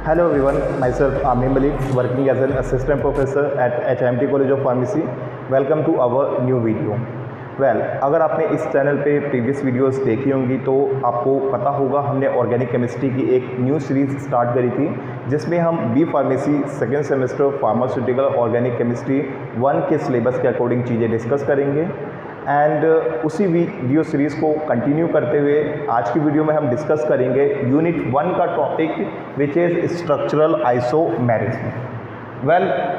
Hello everyone, myself Amir Malik, working as an assistant professor at HIMT College of Pharmacy. Welcome to our new video. अगर आपने इस channel पे previous videos देखी होंगी तो आपको पता होगा हमने ऑर्गेनिक केमिस्ट्री की एक न्यू सीरीज़ स्टार्ट करी थी, जिसमें हम B pharmacy second semester pharmaceutical organic chemistry 1 के सिलेबस के अकॉर्डिंग चीज़ें डिस्कस करेंगे। एंड उसी वीडियो सीरीज़ को कंटिन्यू करते हुए आज की वीडियो में हम डिस्कस करेंगे यूनिट 1 का topic which is structural isomerism.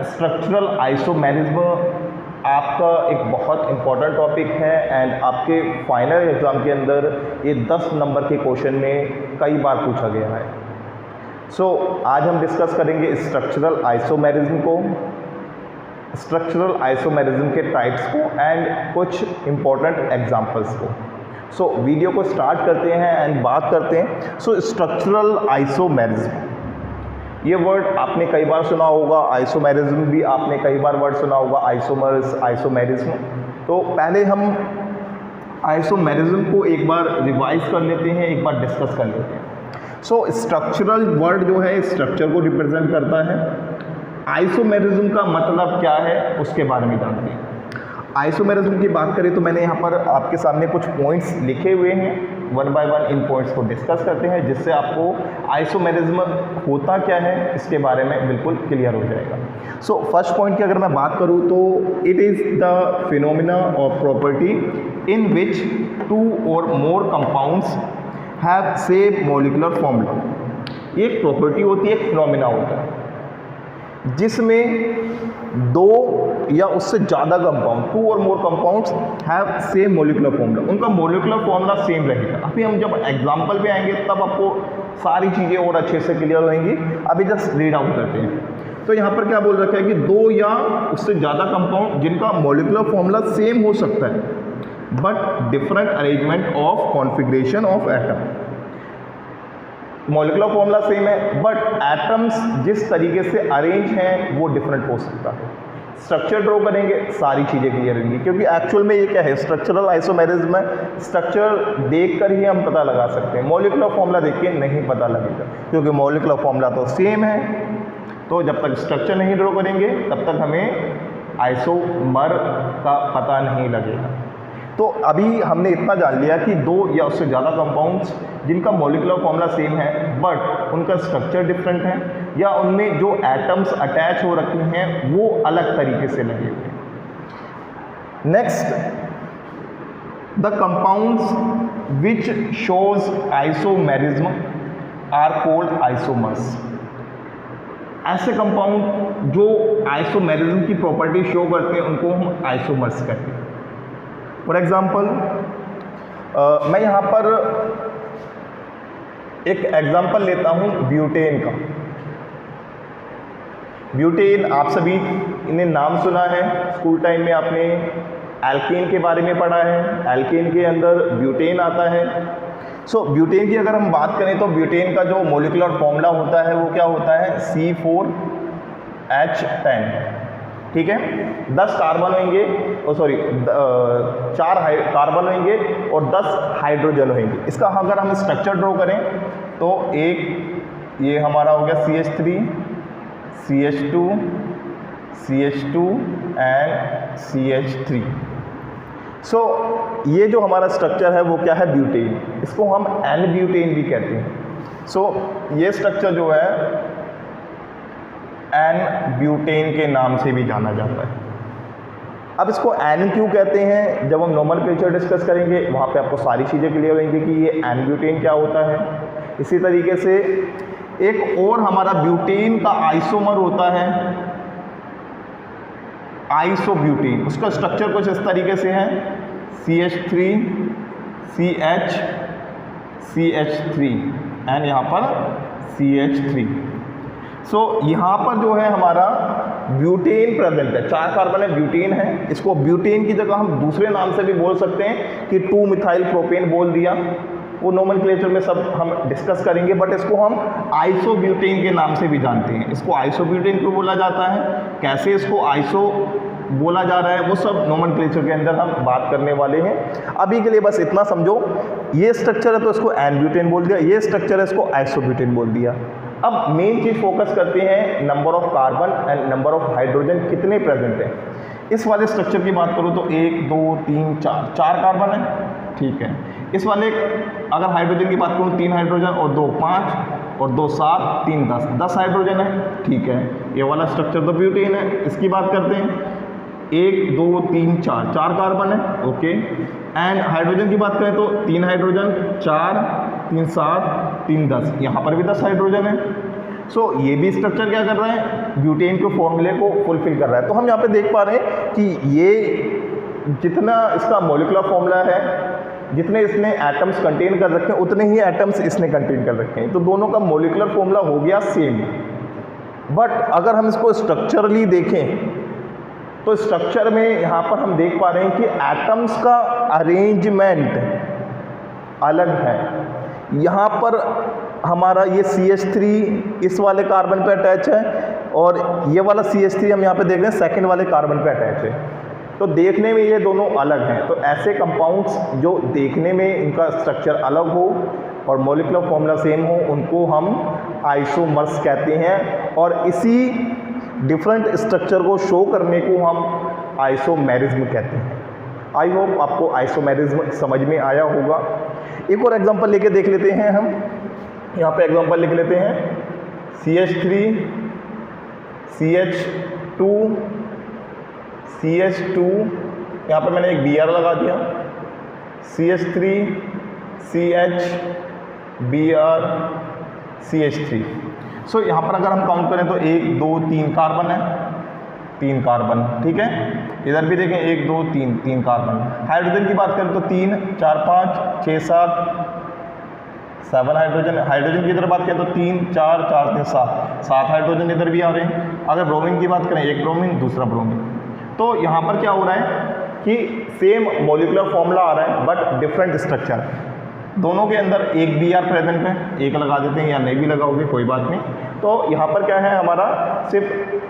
Structural isomerism आपका एक बहुत इम्पॉर्टेंट टॉपिक है एंड आपके फाइनल एग्ज़ाम के अंदर ये 10 नंबर के क्वेश्चन में कई बार पूछा गया है। आज हम डिस्कस करेंगे स्ट्रक्चरल आइसोमेरिज्म को, स्ट्रक्चरल आइसोमेरिज्म के टाइप्स को एंड कुछ इम्पॉर्टेंट एग्जांपल्स को। वीडियो को स्टार्ट करते हैं एंड बात करते हैं। स्ट्रक्चरल आइसोमेरिज्म, ये वर्ड आपने कई बार सुना होगा, आइसोमेरिज्म भी आपने कई बार वर्ड सुना होगा, आइसोमर्स, आइसोमेरिज्म। तो पहले हम आइसोमेरिज्म को एक बार रिवाइज कर लेते हैं, एक बार डिस्कस कर लेते हैं। स्ट्रक्चरल वर्ड जो है स्ट्रक्चर को रिप्रेजेंट करता है। आइसोमेरिज्म का मतलब क्या है उसके बारे में जानते हैं। आइसोमेरिज्म की बात करें तो मैंने यहाँ पर आपके सामने कुछ पॉइंट्स लिखे हुए हैं, 1 बाय 1 इन पॉइंट्स को डिस्कस करते हैं, जिससे आपको आइसोमेरिज्म होता क्या है इसके बारे में बिल्कुल क्लियर हो जाएगा। फर्स्ट पॉइंट की अगर मैं बात करूँ तो इट इज़ द फिनोमिना और प्रॉपर्टी इन विच 2 और more compounds have same molecular formula. ये एक प्रॉपर्टी होती है, एक फिनोमिना होता है जिसमें 2 या उससे ज़्यादा कंपाउंड, 2 और more compounds have same molecular formula, उनका मॉलिक्यूलर फॉर्मूला सेम रहेगा। अभी हम जब एग्जांपल पे आएंगे तब आपको सारी चीज़ें और अच्छे से क्लियर होंगी। अभी जस्ट रीड आउट करते हैं। तो यहाँ पर क्या बोल रखा है कि 2 या उससे ज़्यादा कंपाउंड जिनका मॉलिक्यूलर फॉर्मूला सेम हो सकता है but different arrangement of configuration of atom. Molecular formula same है बट एटम्स जिस तरीके से अरेंज हैं वो डिफरेंट हो सकता है। स्ट्रक्चर ड्रॉ करेंगे सारी चीज़ें क्लियर होंगी, क्योंकि एक्चुअल में ये क्या है, स्ट्रक्चरल आइसोमेरिज्म में स्ट्रक्चर देखकर ही हम पता लगा सकते हैं, मॉलिक्यूलर फॉर्मूला देख के नहीं पता लगेगा, क्योंकि मॉलिक्यूलर फॉर्मूला तो सेम है। तो जब तक स्ट्रक्चर नहीं ड्रॉ करेंगे तब तक हमें आइसोमर का पता नहीं लगेगा। तो अभी हमने इतना जान लिया कि 2 या उससे ज़्यादा कंपाउंड्स जिनका मॉलिक्यूलर फॉर्मूला सेम है बट उनका स्ट्रक्चर डिफरेंट है या उनमें जो एटम्स अटैच हो रखे हैं वो अलग तरीके से लगे हुए हैं। Next, the compounds which shows isomerism are called isomers. ऐसे कंपाउंड जो आइसोमेरिज्म की प्रॉपर्टी शो करते हैं उनको हम आइसोमर्स कहते हैं। फॉर एग्ज़ाम्पल मैं यहाँ पर एक एग्ज़ाम्पल लेता हूँ ब्यूटेन का। ब्यूटेन आप सभी इन्हें नाम सुना है, स्कूल टाइम में आपने एल्केन के बारे में पढ़ा है, एल्केन के अंदर ब्यूटेन आता है। ब्यूटेन की अगर हम बात करें तो ब्यूटेन का जो मॉलिक्यूलर फॉर्मूला होता है वो क्या होता है, C4H10। ठीक है, 10 कार्बन होंगे, 4 कार्बन होंगे और 10 हाइड्रोजन होंगे। इसका अगर हम स्ट्रक्चर ड्रॉ करें तो एक ये हमारा हो गया CH3, CH2, CH2 and CH3। ये जो हमारा स्ट्रक्चर है वो क्या है, ब्यूटेन। इसको हम एन ब्यूटेन भी कहते हैं। ये स्ट्रक्चर जो है एन ब्यूटेन के नाम से भी जाना जाता है। अब इसको एन क्यों कहते हैं, जब हम नोमेनक्लेचर डिस्कस करेंगे वहाँ पे आपको सारी चीज़ें क्लियर होंगी कि ये एन ब्यूटेन क्या होता है। इसी तरीके से एक और हमारा ब्यूटेन का आइसोमर होता है आइसोब्यूटेन। उसका स्ट्रक्चर कुछ इस तरीके से है, CH3 CH CH3 एंड यहाँ पर CH3। यहाँ पर जो है हमारा ब्यूटेन प्रेजेंट है, 4 कार्बन है, ब्यूटेन है। इसको ब्यूटेन की जगह हम दूसरे नाम से भी बोल सकते हैं कि 2 मिथाइल प्रोपेन बोल दिया, वो नोमेनक्लेचर में सब हम डिस्कस करेंगे, बट इसको हम आइसोब्यूटेन के नाम से भी जानते हैं। इसको आइसोब्यूटेन क्यों बोला जाता है, कैसे इसको आइसो बोला जा रहा है, वो सब नोमेनक्लेचर के अंदर हम बात करने वाले हैं। अभी के लिए बस इतना समझो, ये स्ट्रक्चर है तो इसको एन ब्यूटेन बोल दिया, ये स्ट्रक्चर है इसको आइसोब्यूटेन बोल दिया। अब मेन चीज़ फोकस करते हैं number of carbon and number of hydrogen कितने प्रेजेंट हैं। इस वाले स्ट्रक्चर की बात करूँ तो 1 2 3 4 कार्बन है, ठीक है। इस वाले अगर हाइड्रोजन की बात करूँ 3 हाइड्रोजन और 2 5 और 2 7 3 10 हाइड्रोजन है, ठीक है। ये वाला स्ट्रक्चर तो ब्यूटेन है। इसकी बात करते हैं 1 2 3 4 कार्बन है, ओके। एंड हाइड्रोजन की बात करें तो 3 हाइड्रोजन 4 3 7 3 10, यहाँ पर भी 10 हाइड्रोजन है। सो ये भी स्ट्रक्चर क्या कर रहा है, ब्यूटेन के फॉर्मूले को फुलफिल कर रहा है। तो हम यहाँ पे देख पा रहे हैं कि ये जितना इसका मॉलिक्यूलर फॉर्मूला है, जितने इसने एटम्स कंटेन कर रखे हैं उतने ही एटम्स इसने कंटेन कर रखे हैं, तो दोनों का मॉलिक्यूलर फॉर्मूला हो गया सेम। बट अगर हम इसको स्ट्रक्चरली देखें तो स्ट्रक्चर में यहाँ पर हम देख पा रहे हैं कि एटम्स का अरेंजमेंट अलग है। यहाँ पर हमारा ये CH3 इस वाले कार्बन पे अटैच है और ये वाला CH3 हम यहाँ पे देख रहे हैं सेकंड वाले कार्बन पे अटैच है, तो देखने में ये दोनों अलग हैं। तो ऐसे कंपाउंड्स जो देखने में इनका स्ट्रक्चर अलग हो और मॉलिक्यूलर फॉर्मूला सेम हो उनको हम आइसोमर्स कहते हैं, और इसी डिफरेंट स्ट्रक्चर को शो करने को हम आइसोमेरिज्म कहते हैं। आई होप आपको आइसोमेरिज्म समझ में आया होगा। एक और एग्जांपल लेके देख लेते हैं हम। यहाँ पे एग्जांपल लिख लेते हैं CH3 CH2 CH2, यहाँ पे मैंने एक Br लगा दिया, CH3 CH Br CH3। सो यहाँ पर अगर हम काउंट करें तो 1 2 3 कार्बन है, 3 कार्बन, ठीक है। इधर भी देखें 1 2 3 कार्बन। हाइड्रोजन की बात करें तो 3 4 5 6 7 हाइड्रोजन। हाइड्रोजन की इधर बात करें तो 3 4 4 3 7 हाइड्रोजन इधर भी आ रहे हैं। अगर ब्रोमीन की बात करें, एक ब्रोमीन दूसरा ब्रोमीन। तो यहाँ पर क्या हो रहा है कि सेम मॉलिक्यूलर फॉर्मूला आ रहा है बट डिफरेंट स्ट्रक्चर। दोनों के अंदर एक Br प्रेजेंट है, एक लगा देते हैं या नहीं भी लगाओगे कोई बात नहीं। तो यहाँ पर क्या है, हमारा सिर्फ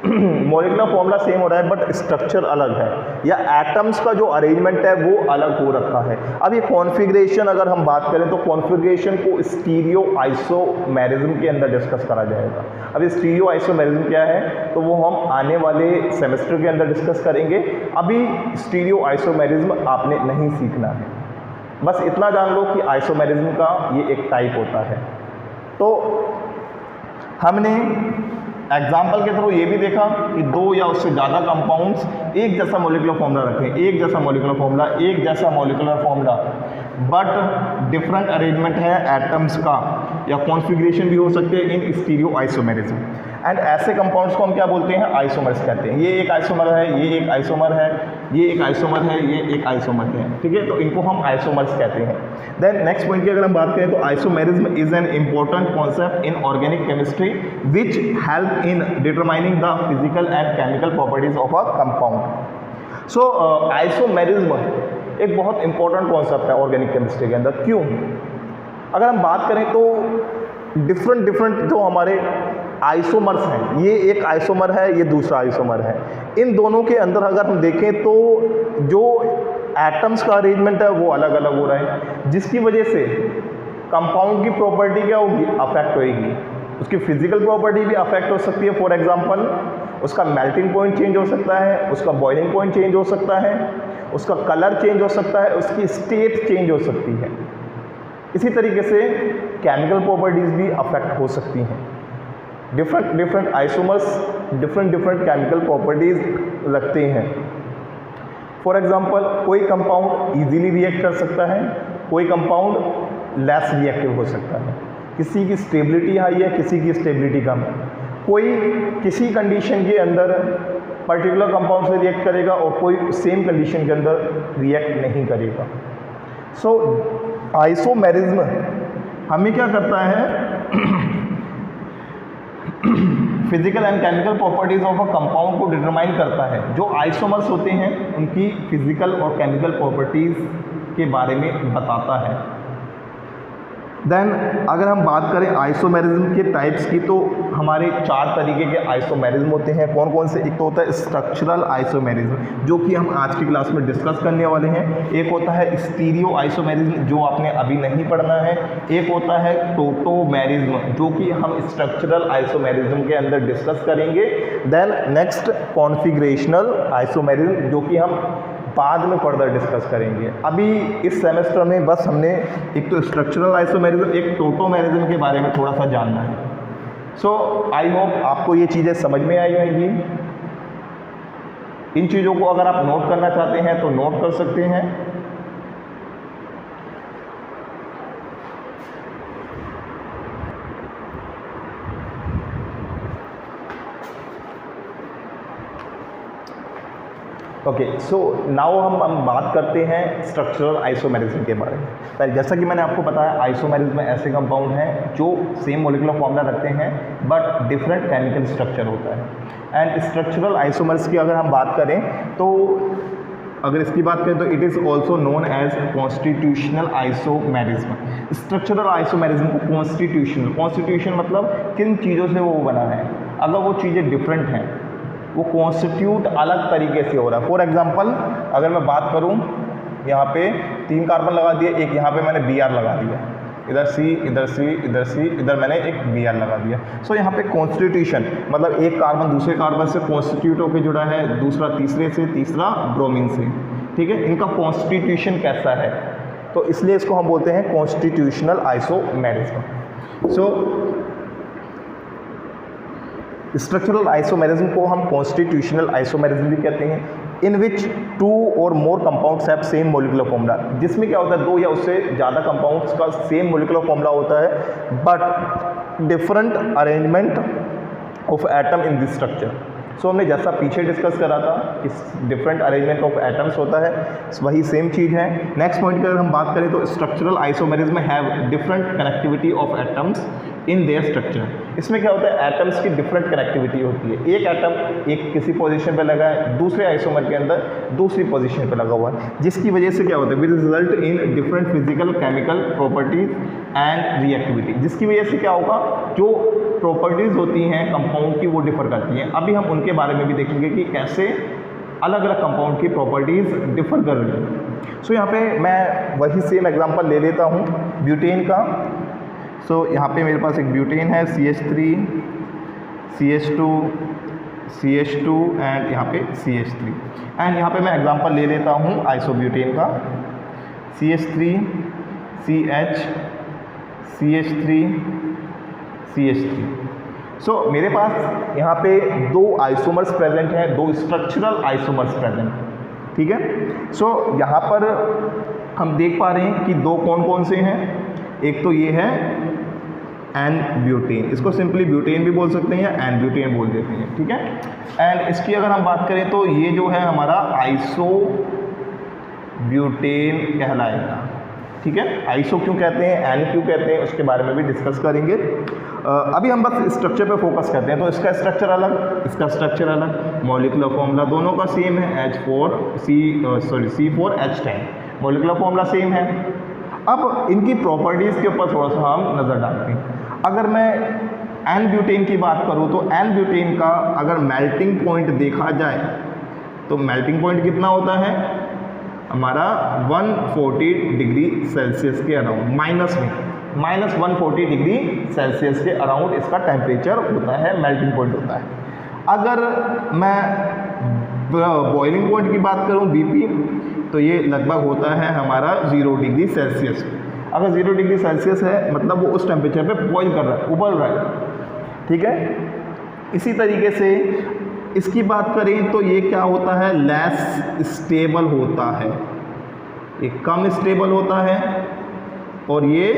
मॉलिक्यूलर फॉर्मूला सेम हो रहा है बट स्ट्रक्चर अलग है, या एटम्स का जो अरेंजमेंट है वो अलग हो रखा है। अब ये कॉन्फ़िगरेशन अगर हम बात करें तो कॉन्फ़िगरेशन को स्टीरियो आइसोमेरिज्म के अंदर डिस्कस करा जाएगा। अब स्टीरियो आइसोमेरिज्म क्या है तो वो हम आने वाले सेमेस्टर के अंदर डिस्कस करेंगे। अभी स्टीरियो आइसोमेरिज्म आपने नहीं सीखना है, बस इतना जान लो कि आइसोमेरिज्म का ये एक टाइप होता है। तो हमने एग्जाम्पल के थ्रू ये भी देखा कि 2 या उससे ज़्यादा कंपाउंड्स एक जैसा मॉलिक्यूलर फॉर्मूला रखें, एक जैसा मॉलिक्यूलर फॉर्मूला, एक जैसा molecular formula, but different arrangement है एटम्स का, या कॉन्फ़िगरेशन भी हो सकते हैं इन स्टीरियो आइसोमेरिज्म। एंड ऐसे कंपाउंड्स को हम क्या बोलते हैं, आइसोमर्स कहते हैं। ये एक आइसोमर है, ये एक आइसोमर है, ये एक आइसोमर है, ये एक आइसोमर है, ठीक है। तो इनको हम आइसोमर्स कहते हैं। देन नेक्स्ट पॉइंट की अगर हम बात करें तो isomerism is an important concept in organic chemistry which help in determining the physical and chemical properties of a compound. So isomerism एक बहुत इंपॉर्टेंट कॉन्सेप्ट है ऑर्गेनिक केमिस्ट्री के अंदर। क्यों? अगर हम बात करें तो डिफरेंट जो हमारे आइसोमर्स हैं, ये एक आइसोमर है, ये दूसरा आइसोमर है। इन दोनों के अंदर अगर हम देखें तो जो एटम्स का अरेंजमेंट है वो अलग अलग हो रहा है, जिसकी वजह से कंपाउंड की प्रॉपर्टी क्या होगी, अफेक्ट होगी। उसकी फिजिकल प्रॉपर्टी भी अफेक्ट हो सकती है। फॉर एग्जांपल उसका मेल्टिंग पॉइंट चेंज हो सकता है, उसका बॉइलिंग पॉइंट चेंज हो सकता है, उसका कलर चेंज हो सकता है, उसकी स्टेट चेंज हो सकती है। इसी तरीके से केमिकल प्रॉपर्टीज़ भी अफेक्ट हो सकती हैं। Different isomers different chemical properties रखते हैं। फॉर एग्जांपल कोई कंपाउंड इजीली रिएक्ट कर सकता है, कोई कंपाउंड लेस रिएक्टिव हो सकता है। किसी की स्टेबिलिटी हाई है, किसी की स्टेबिलिटी कम है। कोई किसी कंडीशन के अंदर पर्टिकुलर कंपाउंड से रिएक्ट करेगा और कोई सेम कंडीशन के अंदर रिएक्ट नहीं करेगा। सो आइसोमेरिज्म हमें क्या करता है, physical and chemical properties of a compound को डिटरमाइन करता है। जो आइसोमर्स होते हैं उनकी फिजिकल और केमिकल प्रॉपर्टीज के बारे में बताता है। देन अगर हम बात करें आइसोमेरिज्म के टाइप्स की, तो हमारे 4 तरीके के आइसोमेरिज्म होते हैं। कौन कौन से? एक तो होता है स्ट्रक्चरल आइसोमेरिज्म, जो कि हम आज की क्लास में डिस्कस करने वाले हैं। एक होता है स्टीरियो आइसोमेरिज्म, जो आपने अभी नहीं पढ़ना है। एक होता है टोटोमेरिज्म, जो कि हम स्ट्रक्चरल आइसोमेरिज्म के अंदर डिस्कस करेंगे। देन नेक्स्ट कॉन्फिगरेशनल आइसोमेरिज्म, जो कि हम बाद में फर्दर डिस्कस करेंगे। अभी इस सेमेस्टर में बस हमने एक तो स्ट्रक्चरल आइसोमेरिज्म, एक टोटोमेरिज्म के बारे में थोड़ा सा जानना है। सो आई होप आपको ये चीज़ें समझ में आई होंगी। इन चीज़ों को अगर आप नोट करना चाहते हैं तो नोट कर सकते हैं। ओके, सो नाउ हम बात करते हैं स्ट्रक्चरल आइसोमेरिज्म के बारे में। पहले जैसा कि मैंने आपको बताया, आइसोमेरिज्म में ऐसे कंपाउंड हैं जो सेम मॉलिक्यूलर फॉर्मूला रखते हैं बट डिफरेंट केमिकल स्ट्रक्चर होता है। एंड स्ट्रक्चरल आइसोमर्स की अगर हम बात करें तो अगर इसकी बात करें तो it is also known as constitutional isomerism. Structural isomerism को कॉन्स्टिट्यूशन मतलब किन चीज़ों से वो बना है। अगर वो चीज़ें डिफरेंट हैं, वो कॉन्स्टिट्यूट अलग तरीके से हो रहा है। फॉर एग्जांपल अगर मैं बात करूं, यहाँ पे 3 कार्बन लगा दिए, एक यहाँ पे मैंने Br लगा दिया, इधर C, इधर C, इधर C, इधर मैंने एक Br लगा दिया। सो यहाँ पे कॉन्स्टिट्यूशन मतलब एक कार्बन दूसरे कार्बन से कॉन्स्टिट्यूट होकर जुड़ा है, दूसरा तीसरे से, तीसरा ब्रोमीन से। ठीक है, इनका कॉन्स्टिट्यूशन कैसा है, तो इसलिए इसको हम बोलते हैं कॉन्स्टिट्यूशनल आइसोमेरिज्म। सो स्ट्रक्चरल आइसोमेरिज्म को हम कॉन्स्टिट्यूशनल आइसोमेरिज्म भी कहते हैं, इन विच 2 और more compounds have same molecular formula. जिसमें क्या होता है, 2 या उससे ज़्यादा कंपाउंड्स का सेम मॉलिक्यूलर फॉर्मूला होता है but different arrangement of atom in this structure. So हमने जैसा पीछे डिस्कस करा था कि डिफरेंट अरेंजमेंट ऑफ एटम्स होता है, वही सेम चीज़ है। नेक्स्ट पॉइंट की अगर हम बात करें तो structural isomerism have different connectivity of atoms in their structure. इसमें क्या होता है, एटम्स की डिफरेंट कनेक्टिविटी होती है। एक एटम एक किसी पोजीशन पे लगा है, दूसरे आइसोमर के अंदर दूसरी पोजीशन पे लगा हुआ है, जिसकी वजह से क्या होता है, will result in different physical chemical properties and reactivity. जिसकी वजह से क्या होगा, जो प्रॉपर्टीज़ होती हैं कंपाउंड की वो डिफर करती हैं। अभी हम उनके बारे में भी देखेंगे कि कैसे अलग अलग कंपाउंड की प्रॉपर्टीज़ डिफर कर रही हैं। सो यहाँ पे मैं वही सेम एग्जांपल ले लेता हूँ ब्यूटेन का। सो यहाँ पे मेरे पास एक ब्यूटेन है, CH3, CH2, CH2 एंड यहाँ पे CH3। एंड यहाँ पे मैं एग्जांपल ले लेता हूँ आइसोब्यूटेन का, CH3, CH, CH3, CH3। सो मेरे पास यहाँ पे 2 आइसोमर्स प्रेजेंट हैं, 2 स्ट्रक्चरल आइसोमर्स प्रेजेंट हैं। ठीक है, सो यहाँ पर हम देख पा रहे हैं कि 2 कौन कौन से हैं। एक तो ये है एन ब्यूटेन, इसको सिंपली ब्यूटेन भी बोल सकते हैं या एन ब्यूटेन बोल देते हैं। ठीक है, एंड इसकी अगर हम बात करें तो ये जो है हमारा आइसो ब्यूटेन कहलाएगा। ठीक है, आइसो क्यों कहते हैं, एन क्यों कहते हैं, उसके बारे में भी डिस्कस करेंगे। अभी हम बस स्ट्रक्चर पे फोकस करते हैं। तो इसका स्ट्रक्चर अलग, इसका स्ट्रक्चर अलग, मॉलिक्यूलर फॉर्मूला दोनों का सेम है, C4H10 मॉलिक्यूलर फॉर्मूला सेम है। अब इनकी प्रॉपर्टीज़ के ऊपर थोड़ा सा हम नज़र डालते हैं। अगर मैं एन ब्यूटेन की बात करूँ तो एन ब्यूटेन का अगर मेल्टिंग पॉइंट देखा जाए तो मेल्टिंग पॉइंट कितना होता है हमारा 140 डिग्री सेल्सियस के अराउंड, माइनस 140 डिग्री सेल्सियस के अराउंड इसका टेम्परेचर होता है, मेल्टिंग पॉइंट होता है। अगर मैं बॉइलिंग पॉइंट की बात करूं BP, तो ये लगभग होता है हमारा 0 डिग्री सेल्सियस। अगर 0 डिग्री सेल्सियस है मतलब वो उस टेम्परेचर पे बॉइल कर रहा है, उबल रहा है। ठीक है, इसी तरीके से इसकी बात करें तो ये क्या होता है, लेस स्टेबल होता है, ये कम स्टेबल होता है और ये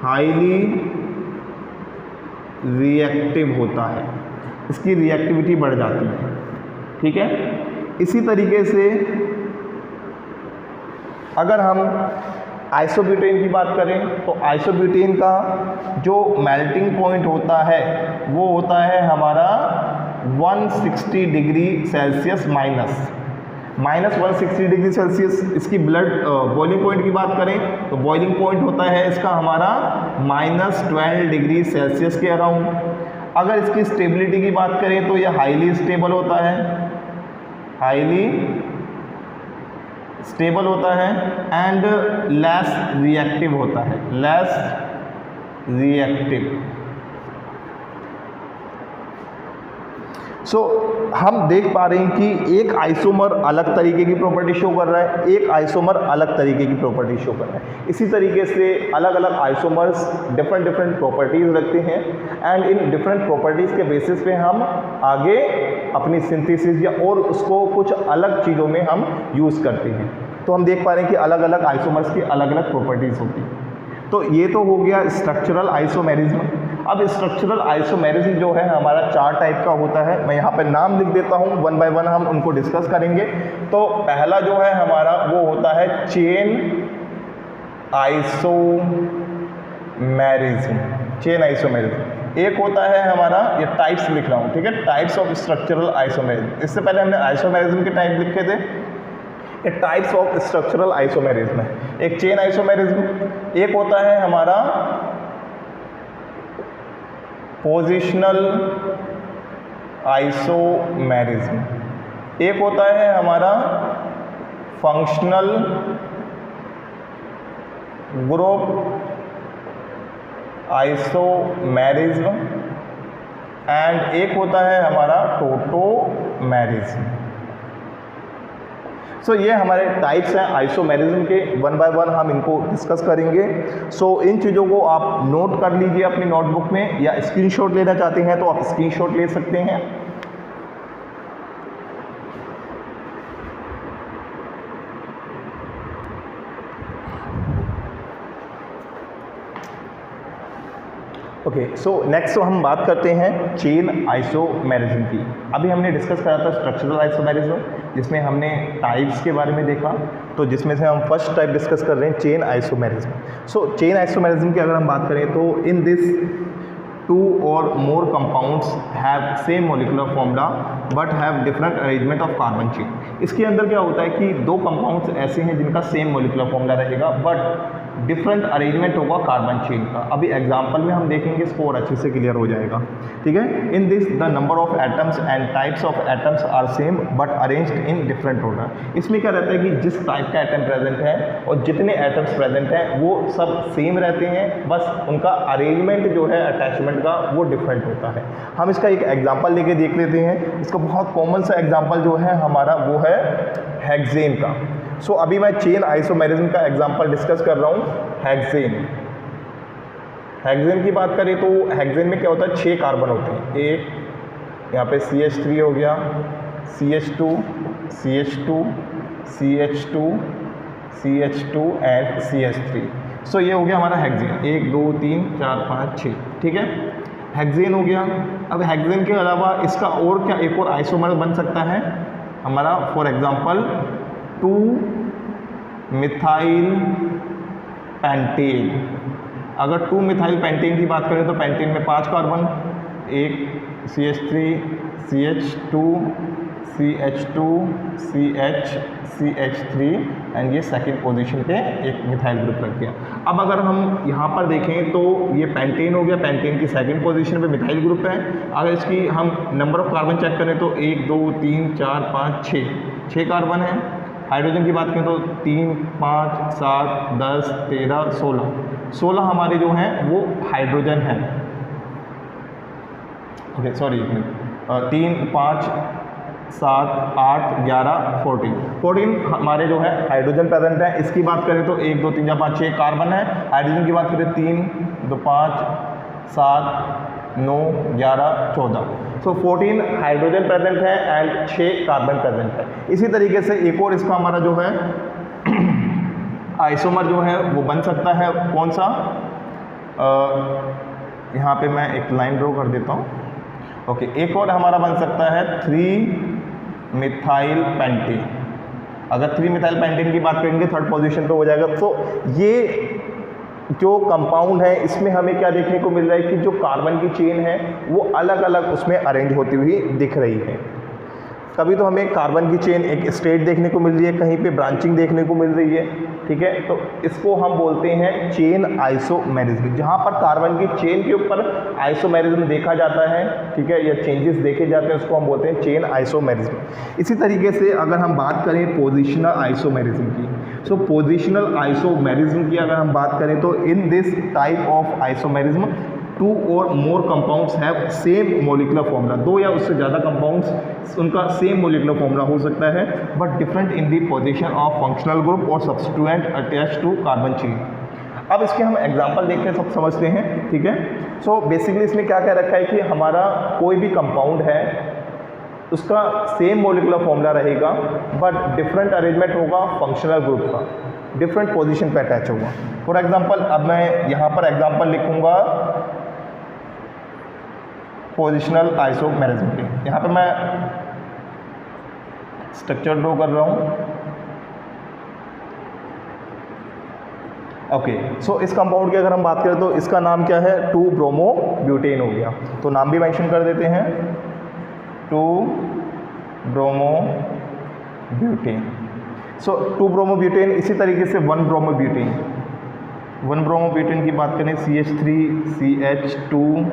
हाईली रिएक्टिव होता है, इसकी रिएक्टिविटी बढ़ जाती है। ठीक है, इसी तरीके से अगर हम आइसोब्यूटेन की बात करें तो आइसोब्यूटेन का जो मेल्टिंग पॉइंट होता है वो होता है हमारा 160 डिग्री सेल्सियस -160 डिग्री सेल्सियस। इसकी ब्लड बॉइलिंग पॉइंट की बात करें तो बॉइलिंग पॉइंट होता है इसका हमारा -12 डिग्री सेल्सियस के अराउंड। अगर इसकी स्टेबिलिटी की बात करें तो यह हाईली स्टेबल होता है, हाईली स्टेबल होता है एंड लेस रिएक्टिव होता है, लेस रिएक्टिव। हम देख पा रहे हैं कि एक आइसोमर अलग तरीके की प्रॉपर्टी शो कर रहा है, एक आइसोमर अलग तरीके की प्रॉपर्टी शो कर रहा है। इसी तरीके से अलग अलग आइसोमर्स डिफरेंट प्रॉपर्टीज़ रखते हैं एंड इन डिफरेंट प्रॉपर्टीज़ के बेसिस पे हम आगे अपनी सिंथेसिस या और उसको कुछ अलग चीज़ों में हम यूज़ करते हैं। तो हम देख पा रहे हैं कि अलग अलग आइसोमर्स की अलग अलग प्रॉपर्टीज़ होती हैं। तो ये तो हो गया स्ट्रक्चरल आइसोमेरिज्म। अब स्ट्रक्चरल आइसोमेरिज्म जो है हमारा 4 टाइप का होता है। मैं यहाँ पर नाम लिख देता हूँ, वन बाय वन हम उनको डिस्कस करेंगे। तो पहला जो है हमारा वो होता है चेन आइसोमेरिज्म, चेन आइसोमेरिज्म। एक होता है हमारा, ये टाइप्स लिख रहा हूँ, ठीक है, टाइप्स ऑफ स्ट्रक्चरल आइसोमेरिज्म। इससे पहले हमने आइसोमेरिज्म के टाइप लिखे थे, ये टाइप्स ऑफ स्ट्रक्चरल आइसोमेरिज्म है। एक चेन आइसोमेरिज्म, एक होता है हमारा पोजिशनल आइसोमेरिज्म, एक होता है हमारा फंक्शनल ग्रुप आइसोमेरिज्म एंड एक होता है हमारा टोटोमेरिज्म। ये हमारे टाइप्स हैं आइसोमेरिज्म के, वन बाय वन हम इनको डिस्कस करेंगे। इन चीज़ों को आप नोट कर लीजिए अपनी नोटबुक में, या स्क्रीनशॉट लेना चाहते हैं तो आप स्क्रीनशॉट ले सकते हैं। ओके, नेक्स्ट हम बात करते हैं चेन आइसोमेरिज्म की। अभी हमने डिस्कस करा था स्ट्रक्चरल आइसोमेरिज्म, जिसमें हमने टाइप्स के बारे में देखा। तो जिसमें से हम फर्स्ट टाइप डिस्कस कर रहे हैं चेन आइसोमेरिज्म। चेन आइसोमेरिज्म की अगर हम बात करें तो in this 2 or more compounds have same molecular formula but have different arrangement of carbon chain। इसके अंदर क्या होता है कि 2 कंपाउंड्स ऐसे हैं जिनका सेम मोलिकुलर फॉर्मूला रहेगा बट डिफरेंट अरेंजमेंट होगा कार्बन चेन का। अभी एग्जांपल में हम देखेंगे, इसको और अच्छे से क्लियर हो जाएगा, ठीक है। In this the number of atoms and types of atoms are same but arranged in different order. इसमें क्या रहता है कि जिस टाइप का एटम प्रेजेंट है और जितने एटम्स प्रेजेंट हैं वो सब सेम रहते हैं, बस उनका अरेंजमेंट जो है अटैचमेंट का वो डिफरेंट होता है। हम इसका एक एग्जाम्पल लेके देख लेते हैं। इसका बहुत कॉमन सा एग्जाम्पल जो है हमारा वो है हेक्सेन का। अभी मैं चेन आइसोमेरिज्म का एग्जांपल डिस्कस कर रहा हूँ। हेक्सेन की बात करें तो हेक्सेन में क्या होता है, 6 कार्बन होते हैं। एक यहाँ पे CH3 हो गया, CH2, CH2, CH2, CH2 and CH3। ये हो गया हमारा हेक्सेन। 1 2 3 4 5 6, ठीक है, हेक्सेन हो गया। अब हेक्सेन के अलावा इसका और क्या एक और आइसोमर बन सकता है हमारा, फॉर एग्जांपल 2-मिथाइल पेंटेन। अगर 2-मिथाइल पेंटेन की बात करें तो पेंटेन में 5 कार्बन, एक CH3, CH2, CH2, CH, CH3 and ये सेकंड पोजीशन पे एक मिथाइल ग्रुप रख दिया। अब अगर हम यहाँ पर देखें तो ये पेंटेन हो गया, पेंटेन की सेकंड पोजीशन पे मिथाइल ग्रुप है। अगर इसकी हम नंबर ऑफ कार्बन चेक करें तो 1 2 3 4 5 6 कार्बन है। हाइड्रोजन की बात करें तो 3 5 7 10 13 16 हमारे जो हैं वो हाइड्रोजन हैं। ओके सॉरी, 3 5 7 8 11 14 हमारे जो है हाइड्रोजन प्रेजेंट है। इसकी बात करें तो 1 2 3 4 5 6 कार्बन है। हाइड्रोजन की बात करें 3 2 5 7 9 11 14। 14 हाइड्रोजन प्रेजेंट है एंड 6 कार्बन प्रेजेंट है। इसी तरीके से एक और इसका हमारा जो है आइसोमर जो है वो बन सकता है, कौन सा, यहाँ पे मैं एक लाइन ड्रॉ कर देता हूँ। ओके, एक और हमारा बन सकता है 3-मिथाइल पेंटेन। अगर 3-मिथाइल पेंटेन की बात करेंगे थर्ड पोजीशन पे हो जाएगा। तो ये जो कंपाउंड है इसमें हमें क्या देखने को मिल रहा है कि जो कार्बन की चेन है वो अलग अलग उसमें अरेंज होती हुई दिख रही है। कभी तो हमें कार्बन की चेन एक स्ट्रेट देखने को मिल रही है, कहीं पे ब्रांचिंग देखने को मिल रही है, ठीक है। तो इसको हम बोलते हैं चेन आइसोमेरिज्म, जहाँ पर कार्बन की चेन के ऊपर आइसोमेरिज्म देखा जाता है, ठीक है, या चेंजेस देखे जाते हैं, उसको हम बोलते हैं चेन आइसोमेरिज्म। इसी तरीके से अगर हम बात करें पोजिशनल आइसोमेरिज्म की, सो पोजिशनल आइसोमेरिज्म की अगर हम बात करें तो in this type of isomerism two और more compounds have same molecular formula, दो या उससे ज़्यादा कंपाउंड्स उनका सेम मोलिकुलर फॉर्मूला हो सकता है, but different in the position of functional group और substituent attach to carbon chain. अब इसके हम एग्जांपल देख के सब समझते हैं, ठीक है। सो बेसिकली इसमें क्या कह रखा है कि हमारा कोई भी कंपाउंड है उसका सेम मोलिकुलर फॉर्मूला रहेगा, बट डिफरेंट अरेंजमेंट होगा फंक्शनल ग्रुप का, डिफरेंट पोजीशन पे अटैच होगा। फॉर एग्जांपल अब मैं यहाँ पर एग्जांपल लिखूँगा पोजिशनल आइसोमेरिज्म के, यहाँ पे मैं स्ट्रक्चर ड्रॉ कर रहा हूँ। ओके, सो इस कंपाउंड की अगर हम बात करें तो इसका नाम क्या है, 2-ब्रोमोब्यूटेन हो गया, तो नाम भी मेंशन कर देते हैं 2-ब्रोमोब्यूटेन। सो 2-ब्रोमोब्यूटेन, इसी तरीके से 1-ब्रोमोब्यूटेन की बात करें CH3CH2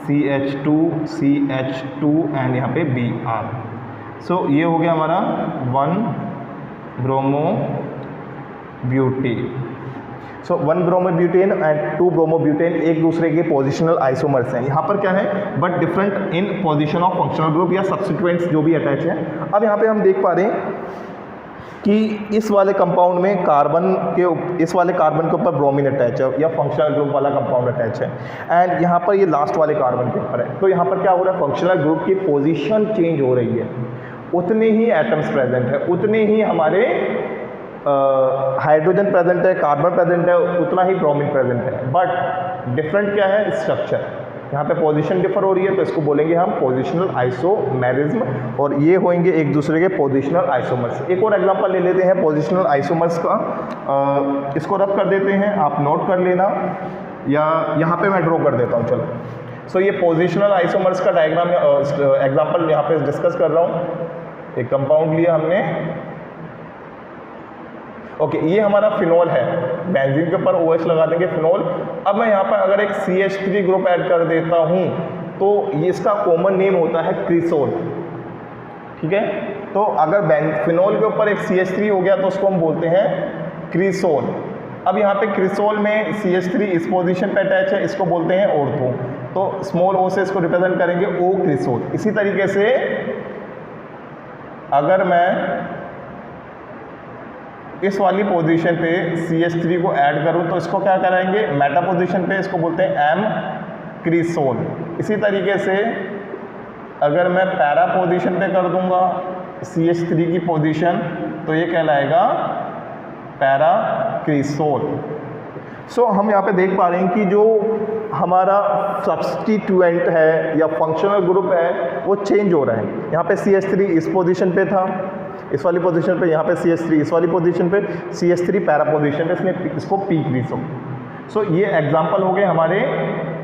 CH2 CH2 एंड यहाँ पे Br। सो ये हो गया हमारा 1-ब्रोमोब्यूटेन। सो 1-ब्रोमोब्यूटेन एंड 2-ब्रोमोब्यूटेन एक दूसरे के पोजिशनल आइसोमर्स हैं। यहाँ पर क्या है, but different in position of functional group या सब्स्टिट्यूएंट्स जो भी अटैच हैं। अब यहाँ पे हम देख पा रहे हैं कि इस वाले कंपाउंड में इस वाले कार्बन के ऊपर ब्रोमीन अटैच है या फंक्शनल ग्रुप वाला कंपाउंड अटैच है, एंड यहाँ पर ये लास्ट वाले कार्बन के ऊपर है। तो यहाँ पर क्या हो रहा है, फंक्शनल ग्रुप की पोजीशन चेंज हो रही है, उतने ही एटम्स प्रेजेंट है, उतने ही हमारे हाइड्रोजन प्रेजेंट है, कार्बन प्रेजेंट है, उतना ही ब्रोमीन प्रेजेंट है, बट डिफरेंट क्या है, स्ट्रक्चर। यहाँ पे पोजीशन डिफर हो रही है, तो इसको बोलेंगे हम पोजीशनल आइसोमेरिज्म, और ये होंगे एक दूसरे के पोजीशनल आइसोमर्स। एक और एग्जांपल ले लेते हैं पोजीशनल आइसोमर्स का, इसको रब कर देते हैं, आप नोट कर लेना, या यहाँ पे मैं ड्रॉ कर देता हूँ। चलो, सो ये पोजीशनल आइसोमर्स का डायग्राम एग्जाम्पल यहाँ पे डिस्कस कर रहा हूँ। एक कंपाउंड लिया हमने, ओके, ये हमारा फिनोल है, बेंजीन के ऊपर OH लगा देंगे फिनोल। अब मैं यहाँ पर अगर एक CH3 ग्रुप ऐड कर देता हूँ तो ये इसका कॉमन नेम होता है क्रिसोल, ठीक है। तो अगर फिनोल के ऊपर एक CH3 हो गया तो उसको हम बोलते हैं क्रिसोल। अब यहाँ पे क्रिसोल में CH3 इस पोजीशन पे अटैच है, इसको बोलते हैं ऑर्थो, तो स्मॉल o से इसको रिप्रेजेंट करेंगे O क्रिसोल। इसी तरीके से अगर मैं इस वाली पोजीशन पे CH3 को ऐड करूं तो इसको क्या कराएंगे, मेटा पोजीशन पे इसको बोलते हैं M क्रिसोल। इसी तरीके से अगर मैं पैरा पोजीशन पे कर दूंगा CH3 की पोजीशन तो ये कहलाएगा पैरा क्रिसोल। सो हम यहाँ पे देख पा रहे हैं कि जो हमारा सब्स्टिट्यूएंट है या फंक्शनल ग्रुप है वो चेंज हो रहा है। यहाँ पे CH3 इस पोजीशन पे था, इस वाली पोजीशन पे, यहाँ पे CH3 इस वाली पोजीशन पे, CH3 पैरा पोजीशन पे, इसने इसको पी क्रिसोल। सो ये एग्जांपल हो गए हमारे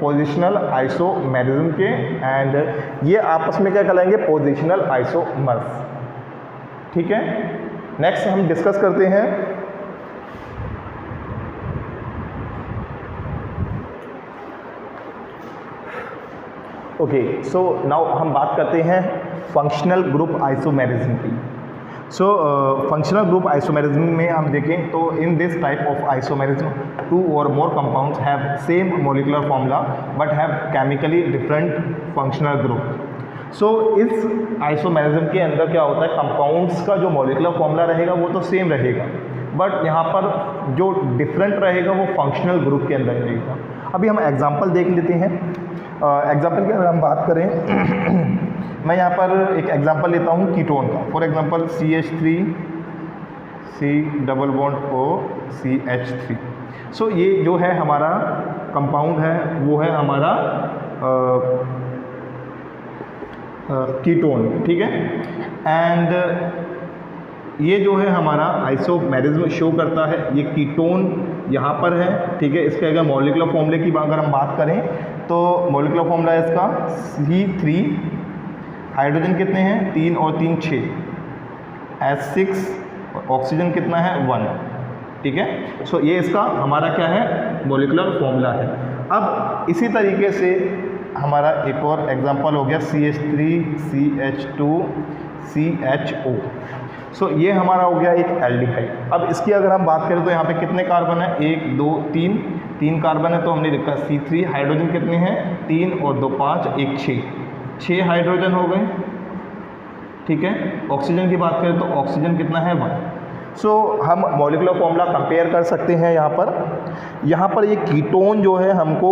पोजीशनल आइसोमेरिज्म के, एंड ये आपस में क्या कहलाएंगे, पोजीशनल आइसोमर्स, ठीक है। नेक्स्ट हम डिस्कस करते हैं ओके, सो नाउ हम बात करते हैं फंक्शनल ग्रुप आइसोमेरिज्म की। सो फंक्शनल ग्रुप आइसोमेरिज्म में हम देखें तो in this type of isomerism 2 और more compounds have same molecular formula but have chemically different functional group. So इस आइसोमेरिज्म के अंदर क्या होता है, कंपाउंड्स का जो मोलिकुलर फॉर्मूला रहेगा वो तो सेम रहेगा, बट यहाँ पर जो डिफरेंट रहेगा वो फंक्शनल ग्रुप के अंदर रहेगा। अभी हम एग्जांपल देख लेते हैं। एग्जांपल की अगर हम बात करें मैं यहाँ पर एक एग्जांपल लेता हूँ कीटोन का। For example CH3COCH3। सो ये जो है हमारा कंपाउंड है वो है हमारा कीटोन, ठीक है। एंड ये जो है हमारा आइसोमेरिज्म शो करता है, ये कीटोन यहाँ पर है, ठीक है। इसके अगर मॉलिक्यूलर फॉर्मूले की अगर हम बात करें तो मॉलिक्यूलर फॉर्मूला है इसका C3 हाइड्रोजन कितने हैं 3 और 3 6, H6, ऑक्सीजन कितना है 1, ठीक है। सो ये इसका हमारा क्या है मॉलिक्यूलर फॉर्मूला है। अब इसी तरीके से हमारा एक और एग्जांपल हो गया CH3CH2CHO। सो ये हमारा हो गया एक एल्डिहाइड। अब इसकी अगर हम बात करें तो यहाँ पे कितने कार्बन है 1 2 3, 3 कार्बन है तो हमने लिखा C3। हाइड्रोजन कितने हैं 3 और 2 5, 1 6 हाइड्रोजन हो गए, ठीक है। ऑक्सीजन की बात करें तो ऑक्सीजन कितना है 1। सो हम मॉलिक्यूलर फॉर्मूला कंपेयर कर सकते हैं। यहाँ पर ये कीटोन जो है हमको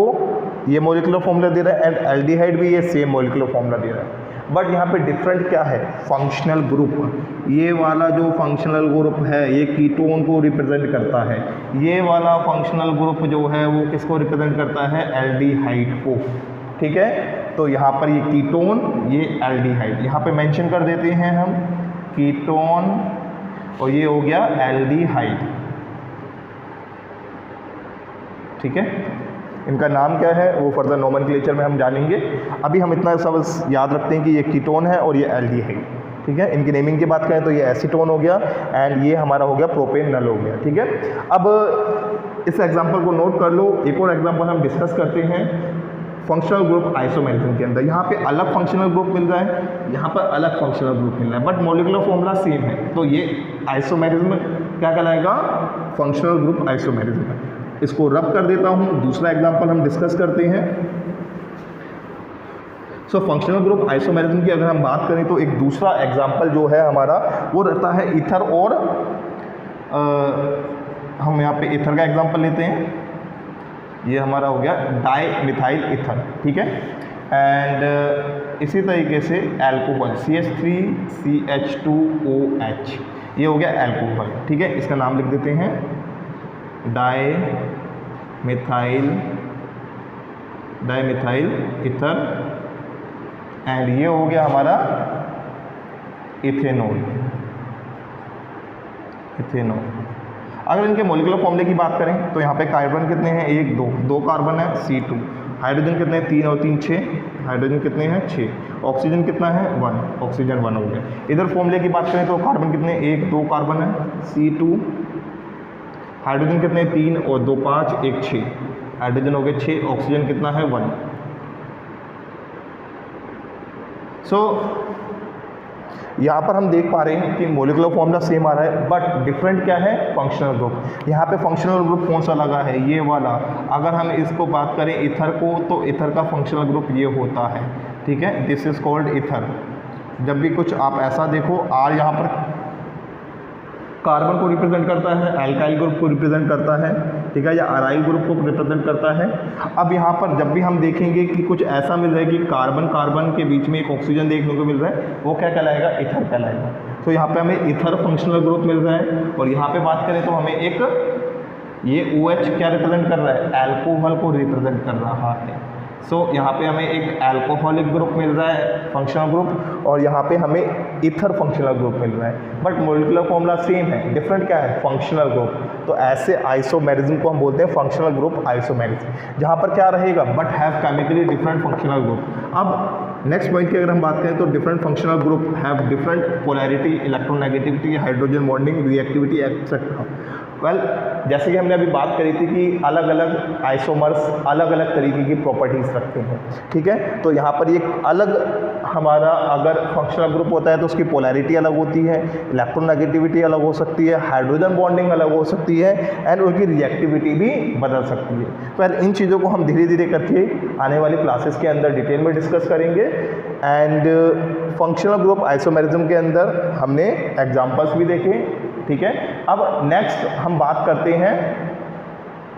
ये मॉलिक्यूलर फॉर्मूला दे रहा है एंड एल्डिहाइड भी ये सेम मॉलिक्यूलर फॉर्मूला दे रहा है, बट यहाँ पे डिफरेंट क्या है फंक्शनल ग्रुप। ये वाला जो फंक्शनल ग्रुप है ये कीटोन को रिप्रेजेंट करता है, ये वाला फंक्शनल ग्रुप जो है वो किसको रिप्रेजेंट करता है एल्डिहाइड को, ठीक है। तो यहाँ पर ये कीटोन ये एल्डिहाइड यहाँ पे मेंशन कर देते हैं हम कीटोन और ये हो गया एल्डिहाइड, ठीक है। इनका नाम क्या है वो फर्दर नोमेनक्लेचर में हम जानेंगे। अभी हम इतना सब याद रखते हैं कि ये कीटोन है और ये एल्डिहाइड, ठीक है। इनकी नेमिंग की बात करें तो ये एसीटोन हो गया एंड ये हमारा हो गया प्रोपेनल हो गया, ठीक है। अब इस एग्जांपल को नोट कर लो। एक और एग्जांपल हम डिस्कस करते हैं फंक्शनल ग्रुप आइसोमेरिज्म के अंदर। यहाँ पे अलग फंक्शनल ग्रुप मिल रहा है, यहाँ पर अलग फंक्शनल ग्रुप मिल रहा है, बट मॉलिक्यूलर फॉर्मूला सेम है। तो ये आइसोमेरिज्म क्या कहलाएगा फंक्शनल ग्रुप आइसोमेरिज्म। इसको रब कर देता हूँ, दूसरा एग्जांपल हम डिस्कस करते हैं। सो फंक्शनल ग्रुप आइसोमेरिज्म की अगर हम बात करें तो एक दूसरा एग्जांपल जो है हमारा वो रहता है ईथर और हम यहाँ पे ईथर का एग्जांपल लेते हैं। ये हमारा हो गया डाई मिथाइल ईथर, ठीक है। एंड इसी तरीके से एल्कोहल CH3CH2OH ये हो गया एल्कोहल, ठीक है। इसका नाम लिख देते हैं डाई मिथाइल ईथर एंड ये हो गया हमारा इथेनॉल। अगर इनके मॉलिक्यूलर फॉर्मूले की बात करें तो यहाँ पे कार्बन कितने हैं 1 2 कार्बन है C2। हाइड्रोजन कितने हैं 3 और 3 6, हाइड्रोजन कितने हैं 6। ऑक्सीजन कितना है 1, ऑक्सीजन 1 हो गया। इधर फॉर्मूले की बात करें तो कार्बन कितने 1 2 कार्बन है C2। हाइड्रोजन कितने 3 और 2 5, 1 6, हाइड्रोजन हो गए 6, ऑक्सीजन कितना है 1। सो यहाँ पर हम देख पा रहे हैं कि मॉलिक्यूलर फॉर्मूला सेम आ रहा है बट डिफरेंट क्या है फंक्शनल ग्रुप। यहाँ पे फंक्शनल ग्रुप कौन सा लगा है ये वाला। अगर हम इसको बात करें ईथर को तो ईथर का फंक्शनल ग्रुप ये होता है, ठीक है। This is called ether. जब भी कुछ आप ऐसा देखो R यहाँ पर कार्बन को रिप्रेजेंट करता है, एल्काइल ग्रुप को रिप्रेजेंट करता है, ठीक है, या अराइल ग्रुप को रिप्रेजेंट करता है। अब यहाँ पर जब भी हम देखेंगे कि कुछ ऐसा मिल रहा है कि कार्बन कार्बन के बीच में एक ऑक्सीजन देखने को मिल रहा है वो क्या कहलाएगा ईथर कहलाएगा। तो यहाँ पे हमें ईथर फंक्शनल ग्रुप मिल रहा है और यहाँ पे बात करें तो हमें एक ये OH क्या रिप्रेजेंट कर रहा है एल्कोहल को रिप्रेजेंट कर रहा है। सो यहाँ पे हमें एक एल्कोहलिक ग्रुप मिल रहा है फंक्शनल ग्रुप और यहाँ पे हमें ईथर फंक्शनल ग्रुप मिल रहा है बट मॉलिक्यूलर फॉर्मूला सेम है, डिफरेंट क्या है फंक्शनल ग्रुप। तो ऐसे आइसोमेरिज्म को हम बोलते हैं फंक्शनल ग्रुप आइसोमेरिज्म, जहाँ पर क्या रहेगा but have chemically different functional group. अब नेक्स्ट पॉइंट की अगर हम बात करें तो different functional group have different polarity, electronegativity, hydrogen bonding, reactivity etcetera. Well जैसे कि हमने अभी बात करी थी कि अलग अलग आइसोमर्स अलग अलग तरीके की प्रॉपर्टीज़ रखते हैं, ठीक है। तो यहाँ पर ये अलग हमारा अगर फंक्शनल ग्रुप होता है तो उसकी पोलैरिटी अलग होती है, इलेक्ट्रोनेगेटिविटी अलग हो सकती है, हाइड्रोजन बॉन्डिंग अलग हो सकती है एंड उनकी रिएक्टिविटी भी बदल सकती है। तो इन चीज़ों को हम धीरे धीरे करके आने वाली क्लासेस के अंदर डिटेल में डिस्कस करेंगे। एंड फंक्शनल ग्रुप आइसोमेरिज्म के अंदर हमने एग्जाम्पल्स भी देखे, ठीक है। अब नेक्स्ट हम बात करते हैं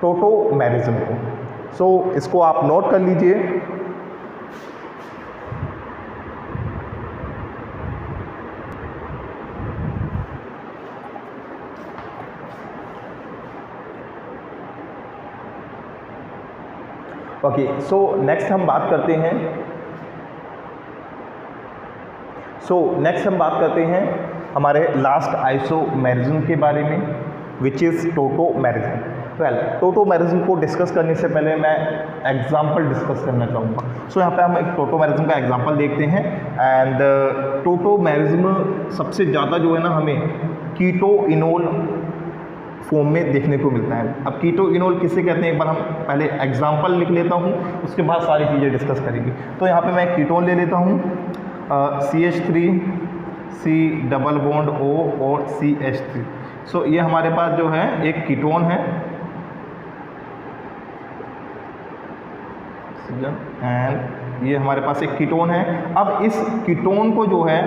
टोटोमेरिज्म को। सो इसको आप नोट कर लीजिए। ओके, सो नेक्स्ट हम बात करते हैं हमारे लास्ट आइसोमेरिज्म के बारे में which is tautomerism. Well, tautomerism को डिस्कस करने से पहले मैं एग्जाम्पल डिस्कस करना चाहूँगा। सो यहाँ पे हम एक टोटोमेरिज्म का एग्जाम्पल देखते हैं। एंड टोटोमेरिज्म सबसे ज़्यादा जो है ना हमें कीटो इनोल फॉर्म में देखने को मिलता है। अब कीटो इनोल किसे कहते हैं, एक बार हम पहले एग्जाम्पल लिख लेता हूँ, उसके बाद सारी चीज़ें डिस्कस करेंगे। तो यहाँ पे मैं कीटोन ले लेता हूँ, CH3 C double bond O और CH3। सो ये हमारे पास जो है एक कीटोन है एंड ये हमारे पास एक कीटोन है। अब इस कीटोन को जो है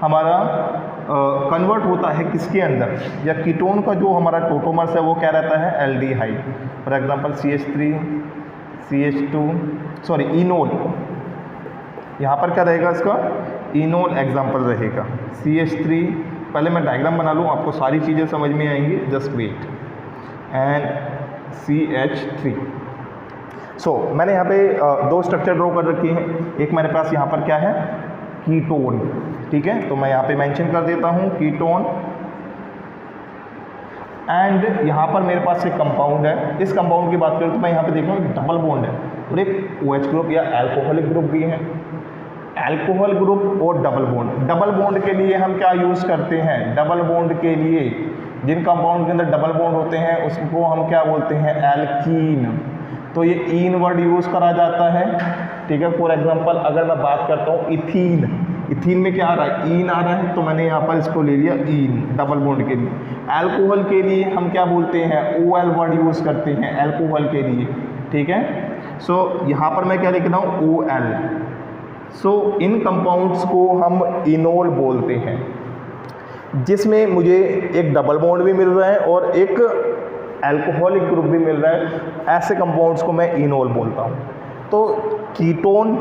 हमारा कन्वर्ट होता है किसके अंदर, या कीटोन का जो हमारा टोटोमर्स है वो क्या रहता है, aldehyde. For example CH3 CH2 sorry enol, यहाँ पर क्या रहेगा इसका, इनोल एग्जांपल रहेगा। CH3, पहले मैं डायग्राम बना लूँ, आपको सारी चीज़ें समझ में आएंगी, जस्ट वेट। And CH3। सो मैंने यहाँ पे दो स्ट्रक्चर ड्रॉ कर रखी हैं। एक मेरे पास यहाँ पर क्या है, कीटोन, ठीक है, तो मैं यहाँ पे मेंशन कर देता हूँ कीटोन। एंड यहाँ पर मेरे पास एक कंपाउंड है। इस कंपाउंड की बात करूँ तो मैं यहाँ पे देख रहा हूँ डबल बॉन्ड है और एक OH ग्रुप या एल्कोहलिक ग्रुप भी है। एल्कोहल ग्रुप और डबल बॉन्ड। डबल बॉन्ड के लिए हम क्या यूज़ करते हैं, डबल बॉन्ड के लिए जिन कंपाउंड के अंदर डबल बॉन्ड होते हैं उसको हम क्या बोलते हैं, एल्कीन। तो ये ईन वर्ड यूज़ करा जाता है, ठीक है। फॉर एग्जांपल अगर मैं बात करता हूँ इथीन, इथीन में क्या आ रहा है, ईन आ रहा है, तो मैंने यहाँ पर इसको ले लिया ईन, डबल बॉन्ड के लिए। अल्कोहल के लिए हम क्या बोलते हैं, OL वर्ड यूज़ करते हैं अल्कोहल के लिए, ठीक है। सो यहाँ पर मैं क्या लिख रहा हूँ, OL। सो इन कंपाउंड्स को हम इनोल बोलते हैं, जिसमें मुझे एक डबल बॉन्ड भी मिल रहा है और एक अल्कोहलिक ग्रुप भी मिल रहा है। ऐसे कंपाउंड्स को मैं इनोल बोलता हूँ। तो कीटोन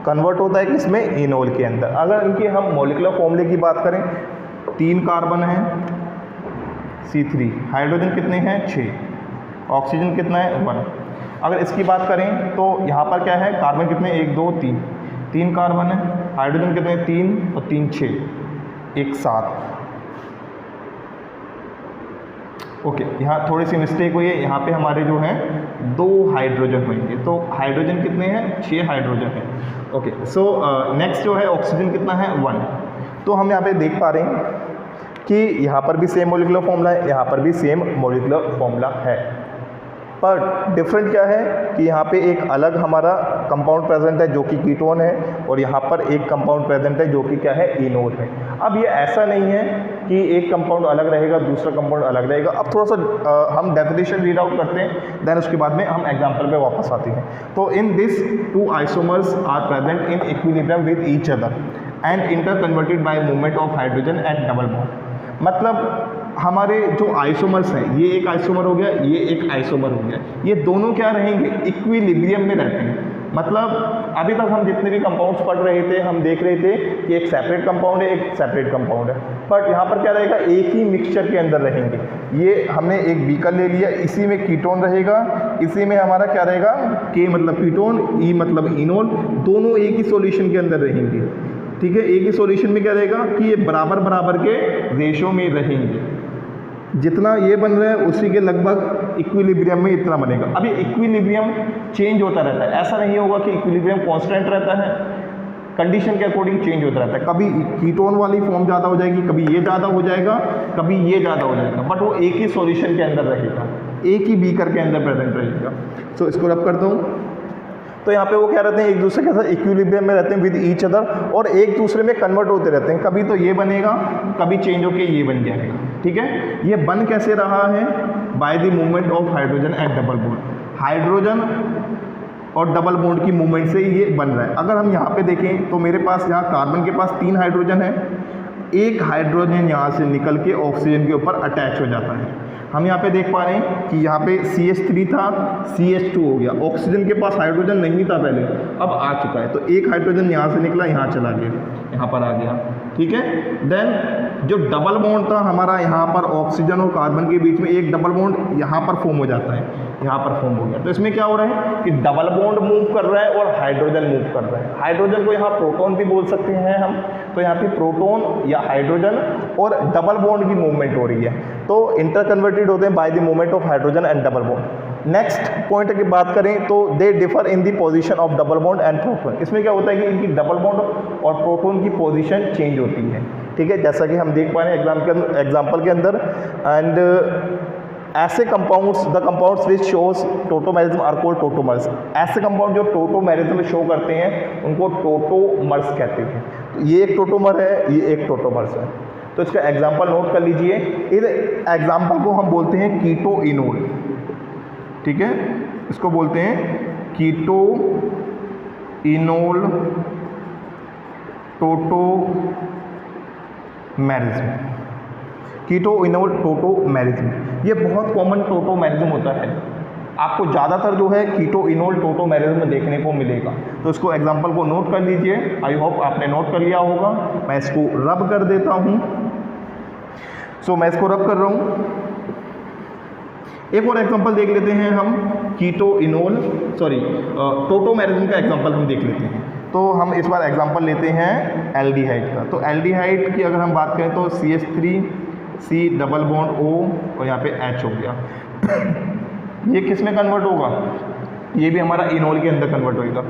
कन्वर्ट होता है किसमें, इनोल के अंदर। अगर इनके हम मॉलिक्यूलर फॉर्मूले की बात करें, 3 कार्बन है C3, हाइड्रोजन कितने हैं 6, ऑक्सीजन कितना है 1। अगर इसकी बात करें तो यहाँ पर क्या है, कार्बन कितने 1 2 3, 3 कार्बन है, हाइड्रोजन कितने 3 और 3 6, 1 7। ओके, यहाँ थोड़ी सी मिस्टेक हुई है, यहाँ पे हमारे जो हैं 2 हाइड्रोजन होंगे। तो हाइड्रोजन कितने हैं, 6 हाइड्रोजन हैं। ओके, सो नेक्स्ट जो है ऑक्सीजन कितना है 1। तो हम यहाँ पे देख पा रहे हैं कि यहाँ पर भी सेम मॉलिक्यूलर फॉर्मूला है, यहाँ पर भी सेम मॉलिक्यूलर फॉर्मूला है, पर डिफरेंट क्या है कि यहाँ पे एक अलग हमारा कंपाउंड प्रेजेंट है जो कि कीटोन है, और यहाँ पर एक कंपाउंड प्रेजेंट है जो कि क्या है, इनोल है। अब ये ऐसा नहीं है कि एक कंपाउंड अलग रहेगा दूसरा कंपाउंड अलग रहेगा। अब थोड़ा सा हम डेफिनेशन रीड आउट करते हैं, देन उसके बाद में हम एग्जाम्पल पे वापस आते हैं। तो in this 2 isomers are present in equilibrium with each other and interconverted by movement of hydrogen at double bond. मतलब हमारे जो आइसोमर्स हैं, ये एक आइसोमर हो गया, ये एक आइसोमर हो गया, ये दोनों क्या रहेंगे, इक्विलिब्रियम में रहते हैं। मतलब अभी तक हम जितने भी कंपाउंड्स पढ़ रहे थे, हम देख रहे थे कि एक सेपरेट कंपाउंड है, एक सेपरेट कंपाउंड है, बट यहाँ पर क्या रहेगा, एक ही मिक्सचर के अंदर रहेंगे। ये हमने एक बीकर ले लिया, इसी में कीटोन रहेगा, इसी में हमारा क्या रहेगा, के मतलब कीटोन, ई मतलब इनोल, दोनों एक ही सॉल्यूशन के अंदर रहेंगे, ठीक है। एक ही सॉल्यूशन में क्या रहेगा कि ये बराबर बराबर के रेशो में रहेंगे, जितना ये बन रहा है उसी के लगभग इक्विलिब्रियम में इतना बनेगा। अभी इक्विलिब्रियम चेंज होता रहता है, ऐसा नहीं होगा कि इक्विलिब्रियम कांस्टेंट रहता है, कंडीशन के अकॉर्डिंग चेंज होता रहता है। कभी कीटोन वाली फॉर्म ज़्यादा हो जाएगी, कभी ये ज़्यादा हो जाएगा, कभी ये ज़्यादा हो जाएगा, बट वो एक ही सॉल्यूशन के अंदर रहेगा, एक ही बीकर के अंदर प्रेजेंट रहेगा। सो इसको रब करता हूँ। तो यहाँ पे वो क्या रहते हैं, एक दूसरे के साथ इक्विलिब्रियम में रहते हैं विद ईच अदर, और एक दूसरे में कन्वर्ट होते रहते हैं। कभी तो ये बनेगा, कभी चेंज होके ये बन जाएगा, ठीक है। ये बन कैसे रहा है, by the movement of hydrogen at double bond. Hydrogen और डबल बॉन्ड की मूवमेंट से ये बन रहा है। अगर हम यहाँ पे देखें तो मेरे पास यहाँ कार्बन के पास 3 हाइड्रोजन है, एक हाइड्रोजन यहाँ से निकल के ऑक्सीजन के ऊपर अटैच हो जाता है। हम यहाँ पे देख पा रहे हैं कि यहाँ पे CH3 था, CH2 हो गया। ऑक्सीजन के पास हाइड्रोजन नहीं था पहले, अब आ चुका है, तो एक हाइड्रोजन यहाँ से निकला, यहाँ चला गया, यहाँ पर आ गया, ठीक है। देन जो डबल बॉन्ड था हमारा, यहाँ पर ऑक्सीजन और कार्बन के बीच में एक डबल बॉन्ड यहाँ पर फॉर्म हो जाता है, यहाँ पर फॉर्म हो गया। तो इसमें क्या हो रहा है कि डबल बॉन्ड मूव कर रहा है और हाइड्रोजन मूव कर रहा है। हाइड्रोजन को यहाँ प्रोटॉन भी बोल सकते हैं हम, तो यहाँ पे प्रोटॉन या हाइड्रोजन और डबल बॉन्ड की मूवमेंट हो रही है, तो इंटर कन्वर्टेड होते हैं bye the movement of hydrogen and double bond. Next point की बात करें तो they differ in the position of double bond and proton. इसमें क्या होता है कि इनकी डबल बॉन्ड और प्रोटॉन की पोजीशन चेंज होती है, ठीक है, जैसा कि हम देख पा रहे हैं एग्जाम्पल के अंदर। एंड ऐसे compounds, the compounds which shows tautomerism are called tautomers. ऐसे कंपाउंड जो टोटोमेरिज्म शो करते हैं उनको टोटोमर्स कहते हैं। तो ये एक टोटोमर है, ये एक टोटोमर्स है। तो इसका एग्जाम्पल नोट कर लीजिए। इस एग्जाम्पल को हम बोलते हैं कीटो इनोल, ठीक है, इसको बोलते हैं keto enol tautomerism. Keto enol tautomerism ये बहुत कॉमन टोटोमेरिज्म होता है, आपको ज़्यादातर जो है कीटो इनोल टोटोमेरिज्म देखने को मिलेगा। तो इसको एग्जांपल को नोट कर लीजिए। आई होप आपने नोट कर लिया होगा। मैं इसको रब कर देता हूँ। सो मैं इसको रब कर रहा हूँ। एक और एग्जांपल देख लेते हैं हम कीटो इनोल टोटोमेरिज्म का एग्जांपल हम देख लेते हैं। तो हम इस बार एग्जांपल लेते हैं एल्डिहाइड का। तो एल्डिहाइड की अगर हम बात करें तो CH3C डबल बॉन्ड O और यहाँ पे H हो गया। ये किस में कन्वर्ट होगा? ये भी हमारा इनोल के अंदर कन्वर्ट होगा।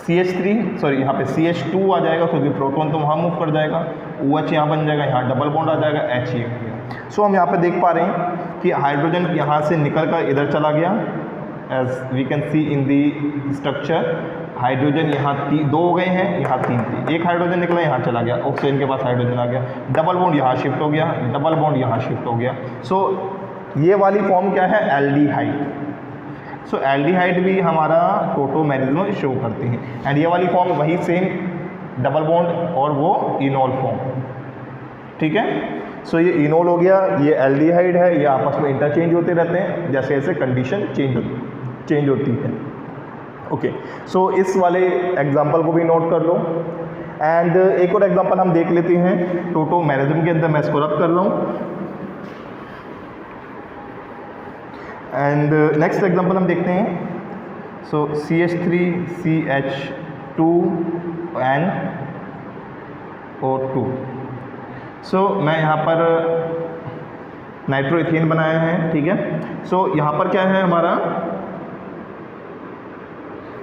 यहाँ पे CH2 आ जाएगा क्योंकि प्रोटॉन तो वहाँ मूव कर जाएगा, OH यहाँ बन जाएगा, यहाँ डबल बॉन्ड आ जाएगा, H ये हो गया। सो हम यहाँ पे देख पा रहे हैं कि हाइड्रोजन यहाँ से निकल कर इधर चला गया। As we can see in the structure, hydrogen यहाँ 2 हो गए हैं, यहाँ 3 थे। एक हाइड्रोजन निकला, यहाँ चला गया, ऑक्सीजन के पास हाइड्रोजन आ गया, डबल बॉन्ड यहाँ शिफ्ट हो गया, डबल बॉन्ड यहाँ शिफ्ट हो गया। सो ये वाली फॉर्म क्या है? एल्डिहाइड। सो एल्डिहाइड भी हमारा टोटोमेरिज्म शो करते हैं। एंड ये वाली फॉर्म वही सेम डबल बॉन्ड और वो इनोल फॉर्म, ठीक है। सो ये इनोल हो गया, ये एल्डिहाइड है, ये आपस में इंटरचेंज होते रहते हैं जैसे जैसे कंडीशन चेंज होती है। ओके, सो इस वाले एग्जाम्पल को भी नोट कर लो। एंड एक और एग्जाम्पल हम देख लेते हैं टोटोमेरिज्म के अंदर। मैं इसको रब कर रहा हूँ। एंड नेक्स्ट एग्जाम्पल हम देखते हैं। सो CH3CH2NO2। सो मैं यहाँ पर नाइट्रोइथेन बनाया है, ठीक है। सो यहाँ पर क्या है हमारा,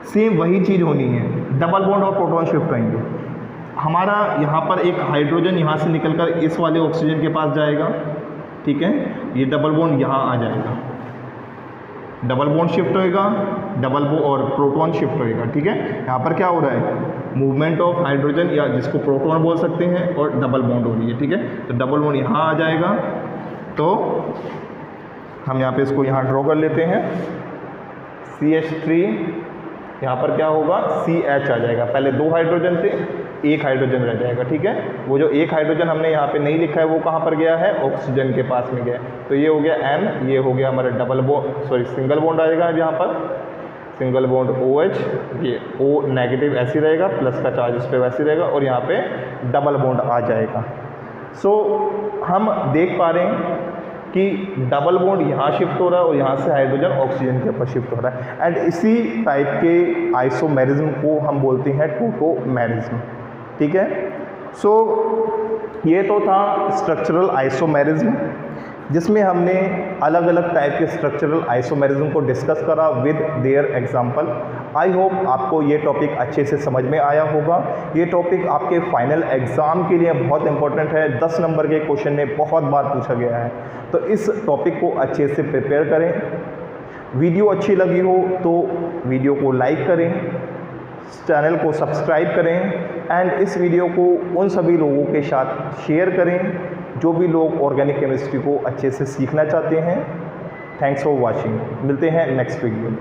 सेम वही चीज़ होनी है, डबल बॉन्ड और प्रोटॉन शिफ्ट होंगे। हमारा यहाँ पर एक हाइड्रोजन यहाँ से निकलकर इस वाले ऑक्सीजन के पास जाएगा, ठीक है, ये डबल बॉन्ड यहाँ आ जाएगा, डबल बॉन्ड शिफ्ट होएगा, डबल बॉन्ड और प्रोटॉन शिफ्ट होएगा, ठीक है। यहाँ पर क्या हो रहा है? मूवमेंट ऑफ हाइड्रोजन या जिसको प्रोटॉन बोल सकते हैं और डबल बॉन्ड हो रही है, ठीक है। तो डबल बॉन्ड यहाँ आ जाएगा। तो हम यहाँ पे इसको यहाँ ड्रॉ कर लेते हैं। CH3 यहाँ पर क्या होगा? CH आ जाएगा। पहले 2 हाइड्रोजन थे, 1 हाइड्रोजन रह जाएगा, ठीक है। वो जो 1 हाइड्रोजन हमने यहाँ पे नहीं लिखा है वो कहाँ पर गया है? ऑक्सीजन के पास में गया। तो ये हो गया M, ये हो गया हमारा सिंगल बॉन्ड आएगा यहाँ पर, सिंगल बॉन्ड OH, ये O नेगेटिव ऐसे रहेगा, प्लस का चार्ज इस पर वैसे रहेगा और यहाँ पे डबल बॉन्ड आ जाएगा। सो हम देख पा रहे हैं कि डबल बॉन्ड यहाँ शिफ्ट हो रहा है और यहाँ से हाइड्रोजन ऑक्सीजन के ऊपर शिफ्ट हो रहा है। एंड इसी टाइप के आइसोमेरिज्म को हम बोलते हैं टोटोमेरिज्म, ठीक है। सो ये तो था स्ट्रक्चरल आइसोमेरिज्म, जिसमें हमने अलग अलग टाइप के स्ट्रक्चरल आइसोमेरिज्म को डिस्कस करा with their example. I hope आपको ये टॉपिक अच्छे से समझ में आया होगा। ये टॉपिक आपके फाइनल एग्ज़ाम के लिए बहुत इंपॉर्टेंट है। 10 नंबर के क्वेश्चन में बहुत बार पूछा गया है, तो इस टॉपिक को अच्छे से प्रिपेयर करें। वीडियो अच्छी लगी हो तो वीडियो को लाइक करें, चैनल को सब्सक्राइब करें एंड इस वीडियो को उन सभी लोगों के साथ शेयर करें जो भी लोग ऑर्गेनिक केमिस्ट्री को अच्छे से सीखना चाहते हैं। Thanks for watching. मिलते हैं नेक्स्ट वीडियो में।